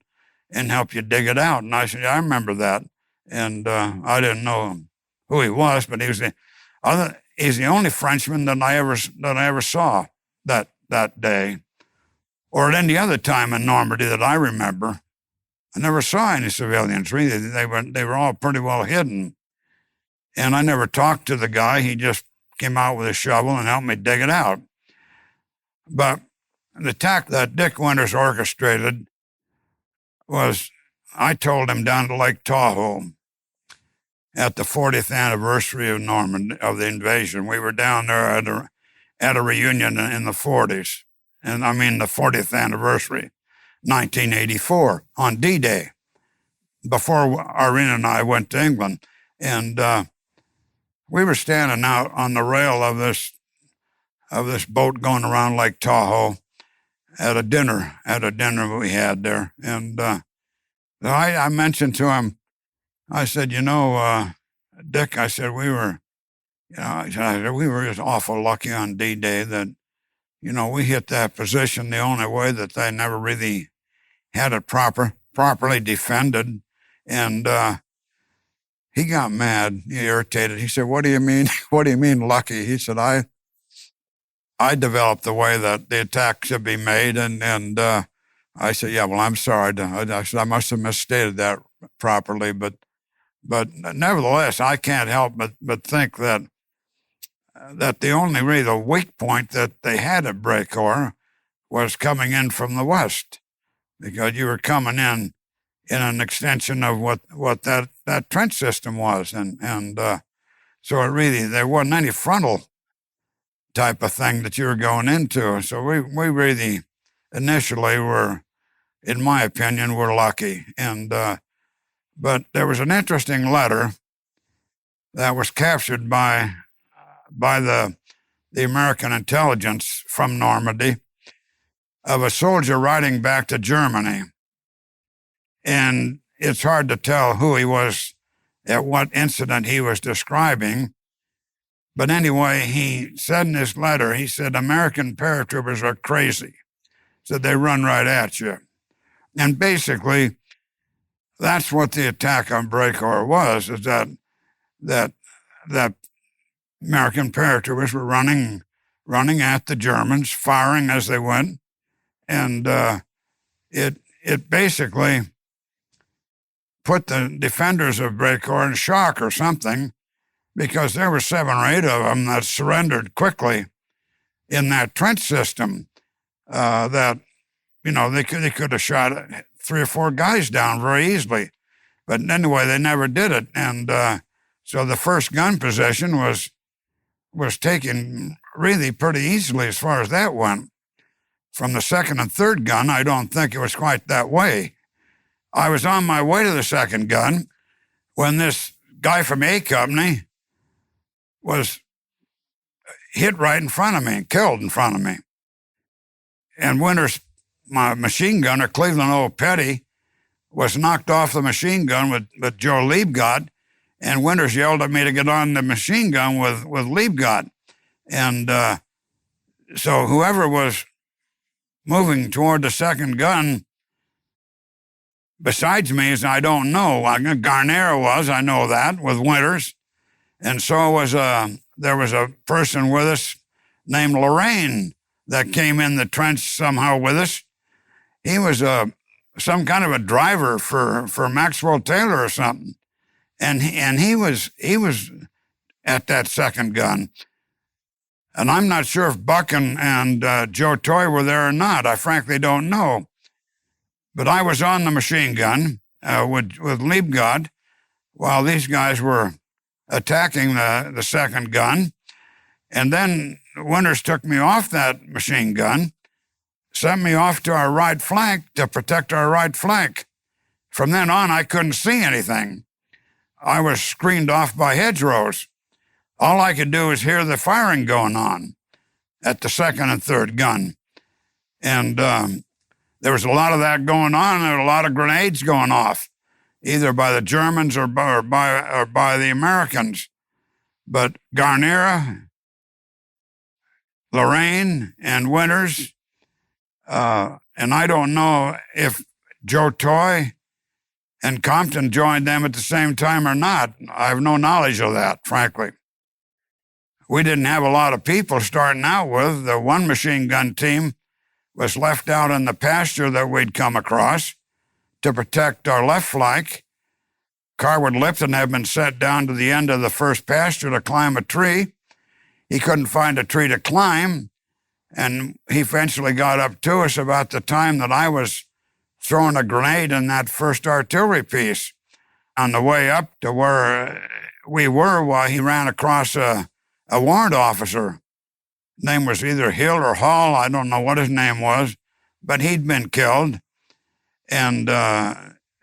and helped you dig it out. And I said, yeah, I remember that. And I didn't know who he was, but he's the only Frenchman that I ever saw that day, or at any other time in Normandy that I remember. I never saw any civilians really. They were all pretty well hidden. And I never talked to the guy. He just came out with a shovel and helped me dig it out. But the attack that Dick Winters orchestrated was, I told him down to Lake Tahoe at the 40th anniversary of the invasion. We were down there at a reunion in the 40s. And I mean the 40th anniversary, 1984, on D-Day, before Irene and I went to England. And we were standing out on the rail of this boat going around Lake Tahoe at a dinner we had there. And I mentioned to him, I said, Dick, I said, we were just awful lucky on D-Day that, we hit that position the only way that they never really had it properly defended. And he got mad, he irritated. He said, what do you mean? What do you mean lucky? He said, I developed the way that the attack should be made. And I said, yeah, well, I'm sorry. I said, I must have misstated that properly. But nevertheless, I can't help but think that the only really the weak point that they had at Brecourt was coming in from the west, because you were coming in an extension of what that trench system was. And so it really, there wasn't any frontal type of thing that you were going into. So we really initially were, in my opinion, were lucky. And but there was an interesting letter that was captured by the American intelligence from Normandy of a soldier writing back to Germany. And it's hard to tell who he was, at what incident he was describing. But anyway, he said in his letter, he said, American paratroopers are crazy. Said they run right at you. And basically, that's what the attack on Brecourt was, is that American paratroopers were running at the Germans, firing as they went. And it basically put the defenders of Brecourt in shock or something, because there were 7 or 8 of them that surrendered quickly in that trench system. That they could have shot 3 or 4 guys down very easily, but anyway, they never did it. And so the first gun position was taken really pretty easily as far as that went. From the second and third gun, I don't think it was quite that way. I was on my way to the second gun when this guy from A Company was hit right in front of me and killed in front of me. And Winters, my machine gunner, Cleveland O. Petty, was knocked off the machine gun with Joe Liebgott, and Winters yelled at me to get on the machine gun with Liebgott. And so whoever was moving toward the second gun besides me, I don't know. Garnier was, I know that, with Winters. And so there was a person with us named Lorraine that came in the trench somehow with us. He was some kind of a driver for Maxwell Taylor or something. And he was at that second gun. And I'm not sure if Buck and Joe Toy were there or not. I frankly don't know. But I was on the machine gun with Liebgott while these guys were attacking the second gun. And then Winters took me off that machine gun, sent me off to our right flank to protect our right flank. From then on, I couldn't see anything. I was screened off by hedgerows. All I could do was hear the firing going on at the second and third gun. And there was a lot of that going on. There were a lot of grenades going off, either by the Germans or by the Americans. But Garnier, Lorraine, and Winters, and I don't know if Joe Toy and Compton joined them at the same time or not. I have no knowledge of that, frankly. We didn't have a lot of people starting out with. The one machine gun team was left out in the pasture that we'd come across to protect our left flank. Carwood Lipton had been set down to the end of the first pasture to climb a tree. He couldn't find a tree to climb, and he eventually got up to us about the time that I was throwing a grenade in that first artillery piece. On the way up to where we were, while he ran across a warrant officer. Name was either Hill or Hall. I don't know what his name was, but he'd been killed. And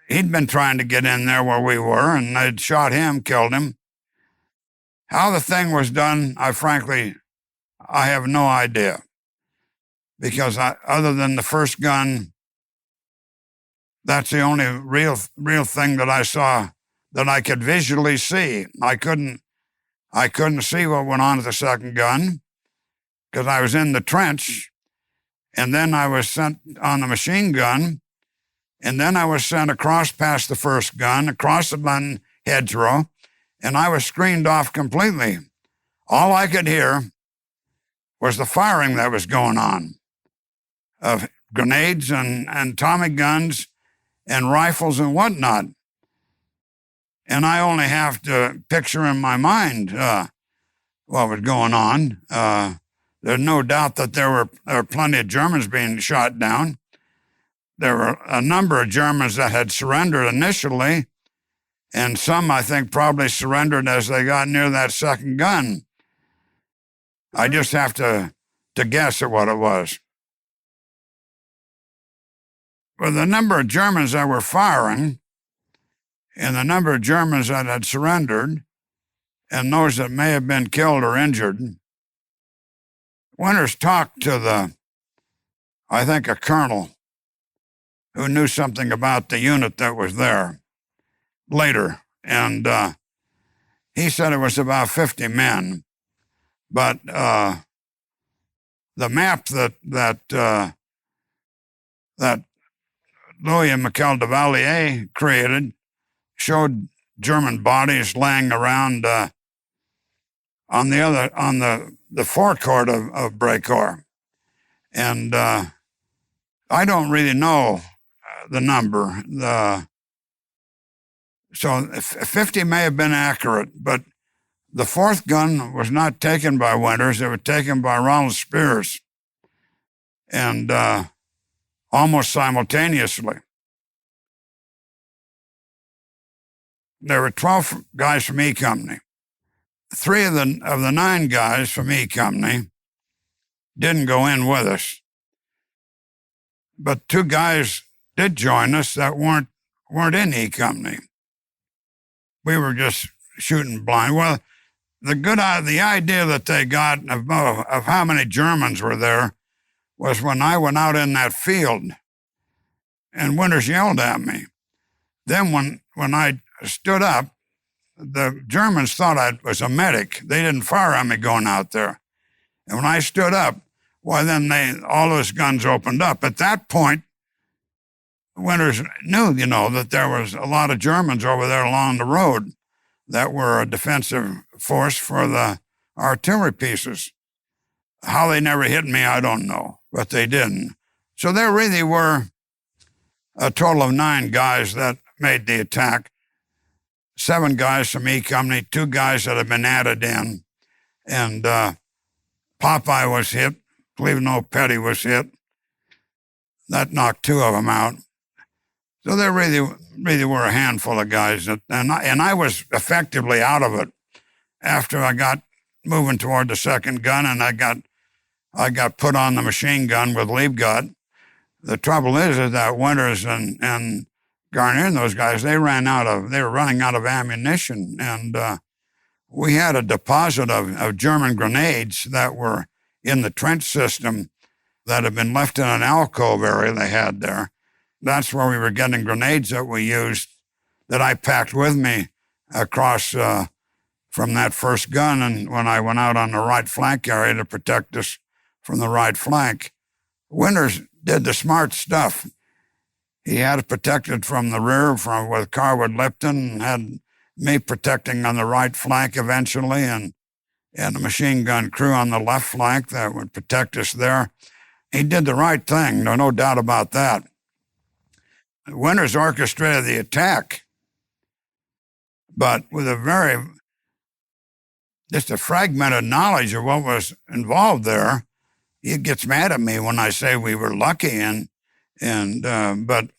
he'd been trying to get in there where we were, and they'd shot him, killed him. How the thing was done, I have no idea. Because other than the first gun, that's the only real thing that I saw that I could visually see. I couldn't see what went on at the second gun because I was in the trench, and then I was sent on the machine gun, and then I was sent across past the first gun, across the hedgerow, and I was screened off completely. All I could hear was the firing that was going on of grenades and Tommy guns and rifles and whatnot. And I only have to picture in my mind what was going on. There's no doubt that there were plenty of Germans being shot down. There were a number of Germans that had surrendered initially, and some, I think, probably surrendered as they got near that second gun. I just have to guess at what it was. Well, the number of Germans that were firing and the number of Germans that had surrendered and those that may have been killed or injured, Winters talked to I think, a colonel who knew something about the unit that was there later. And he said it was about 50 men. But the map that Louis and Michel de Valier created showed German bodies laying around on the forecourt of Brecourt. And I don't really know the number. So 50 may have been accurate, but the fourth gun was not taken by Winters. It was taken by Ronald Spears. And almost simultaneously. There were 12 guys from E Company. 3 of the 9 guys from E Company didn't go in with us. But 2 guys did join us that weren't in E Company. We were just shooting blind. Well, the idea that they got of how many Germans were there was when I went out in that field and Winters yelled at me. Then when I stood up, the Germans thought I was a medic. They didn't fire on me going out there. And when I stood up, well, then all those guns opened up. At that point, Winters knew, that there was a lot of Germans over there along the road that were a defensive force for the artillery pieces. How they never hit me, I don't know, but they didn't. So there really were a total of 9 guys that made the attack. 7 guys from E Company, 2 guys that had been added in, and Popeye was hit. Cleveland Petty was hit. That knocked 2 of them out. So there really were a handful of guys, and I was effectively out of it after I got moving toward the second gun, and I got put on the machine gun with Liebgott. The trouble is that Winters and Garnier and those guys, they were running out of ammunition, and we had a deposit of German grenades that were in the trench system that had been left in an alcove area they had there. That's where we were getting grenades that we used, that I packed with me across from that first gun, and when I went out on the right flank area to protect us from the right flank. Winters did the smart stuff. He had it protected from the rear with Carwood Lipton, and had me protecting on the right flank eventually, and the machine gun crew on the left flank that would protect us there. He did the right thing, no doubt about that. Winters orchestrated the attack. but with just a fragmented knowledge of what was involved there. He gets mad at me when I say we were lucky, but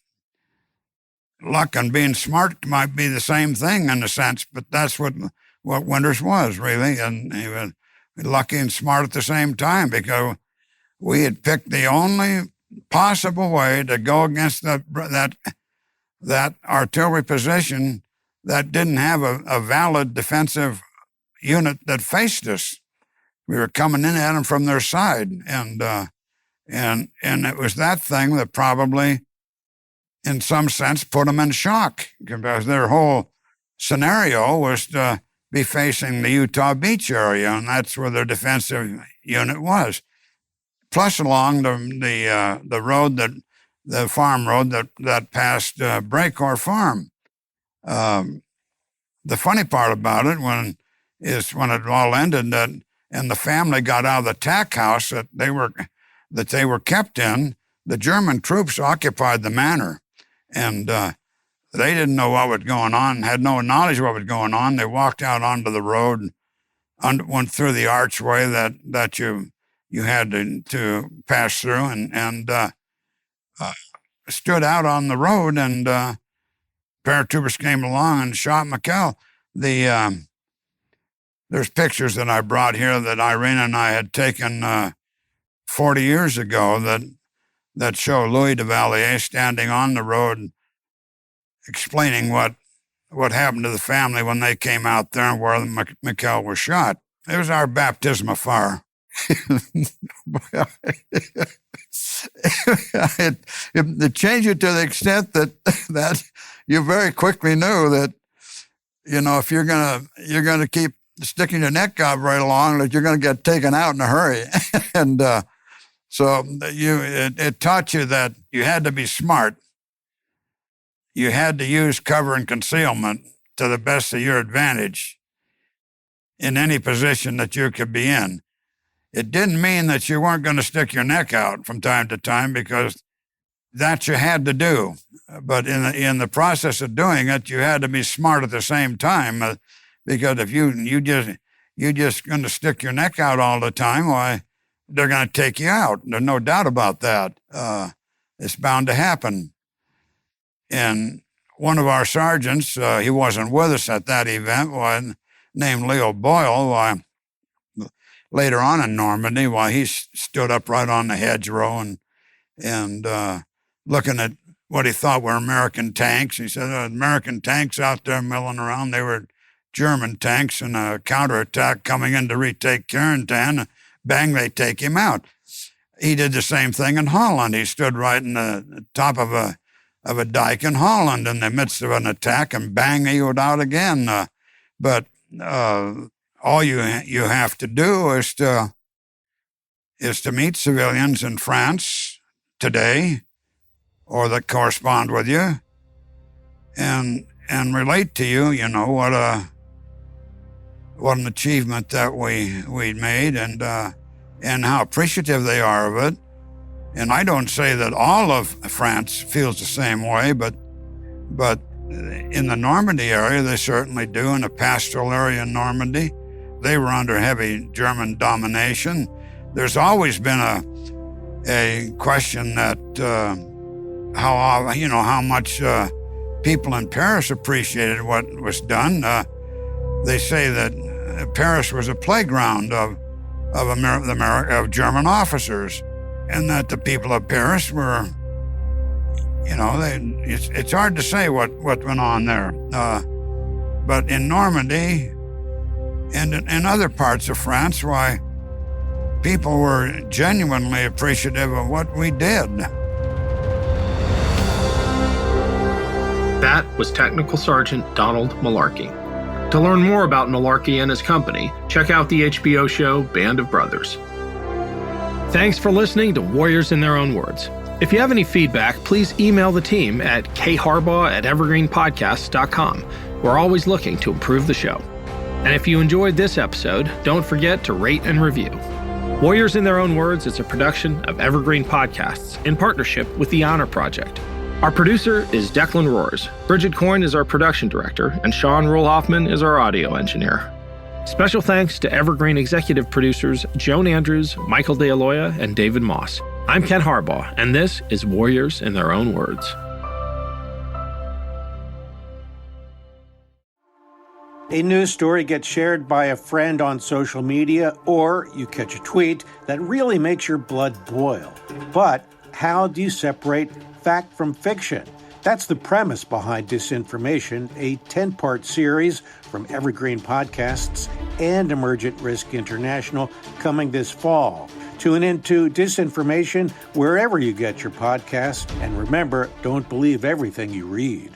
luck and being smart might be the same thing in a sense, but that's what Winters was, really. And he was lucky and smart at the same time, because we had picked the only possible way to go against that artillery position that didn't have a valid defensive unit that faced us. We were coming in at them from their side, and it was that thing that probably, in some sense, put them in shock, because their whole scenario was to be facing the Utah Beach area, and that's where their defensive unit was. Plus, along the road the farm road that passed Braycor Farm. The funny part about it when it all ended, and the family got out of the tack house that they were kept in, the German troops occupied the manor, and they didn't know what was going on, had no knowledge of what was going on. They walked out onto the road, went through the archway that you had to pass through, and stood out on the road, and paratroopers came along and shot McKell. There's pictures that I brought here that Irene and I had taken 40 years ago that show Louis Duvalier standing on the road explaining what happened to the family when they came out there and where McKell was shot. It was our baptism of fire. It changed it to the extent that you very quickly knew that, if you're gonna keep sticking your neck out right along, that you're gonna get taken out in a hurry. And so it taught you that you had to be smart. You had to use cover and concealment to the best of your advantage in any position that you could be in. It didn't mean that you weren't going to stick your neck out from time to time, because that you had to do. But in the process of doing it, you had to be smart at the same time, because if you just going to stick your neck out all the time, why, they're going to take you out. There's no doubt about that. It's bound to happen. And one of our sergeants, he wasn't with us at that event, named Leo Boyle, later on in Normandy, he stood up right on the hedgerow and looking at what he thought were American tanks. He said, American tanks out there milling around. They were German tanks, and a counterattack coming in to retake Carentan. Bang, they take him out. He did the same thing in Holland. He stood right in the top of a dike in Holland in the midst of an attack, and bang, he went out again. But all you have to do is to meet civilians in France today, or that correspond with you, and relate to you. What an achievement that we made, and how appreciative they are of it. And I don't say that all of France feels the same way, but in the Normandy area, they certainly do. In the pastoral area in Normandy, they were under heavy German domination. There's always been a question that how much people in Paris appreciated what was done. They say that Paris was a playground of German officers, and that the people of Paris were, it's hard to say what went on there. But in Normandy and in other parts of France, people were genuinely appreciative of what we did. That was Technical Sergeant Donald Malarkey. To learn more about Malarkey and his company, check out the HBO show Band of Brothers. Thanks for listening to Warriors in Their Own Words. If you have any feedback, please email the team at kharbaugh@evergreenpodcasts.com. We're always looking to improve the show. And if you enjoyed this episode, don't forget to rate and review. Warriors in Their Own Words is a production of Evergreen Podcasts in partnership with the Honor Project. Our producer is Declan Roars. Bridget Coyne is our production director, and Sean Rule-Hoffman is our audio engineer. Special thanks to Evergreen executive producers Joan Andrews, Michael DeAloya, and David Moss. I'm Ken Harbaugh, and this is Warriors in Their Own Words. A news story gets shared by a friend on social media, or you catch a tweet that really makes your blood boil. But how do you separate fact from fiction? That's the premise behind Disinformation, a 10-part series from Evergreen Podcasts and Emergent Risk International coming this fall. Tune into Disinformation wherever you get your podcasts, and remember, don't believe everything you read.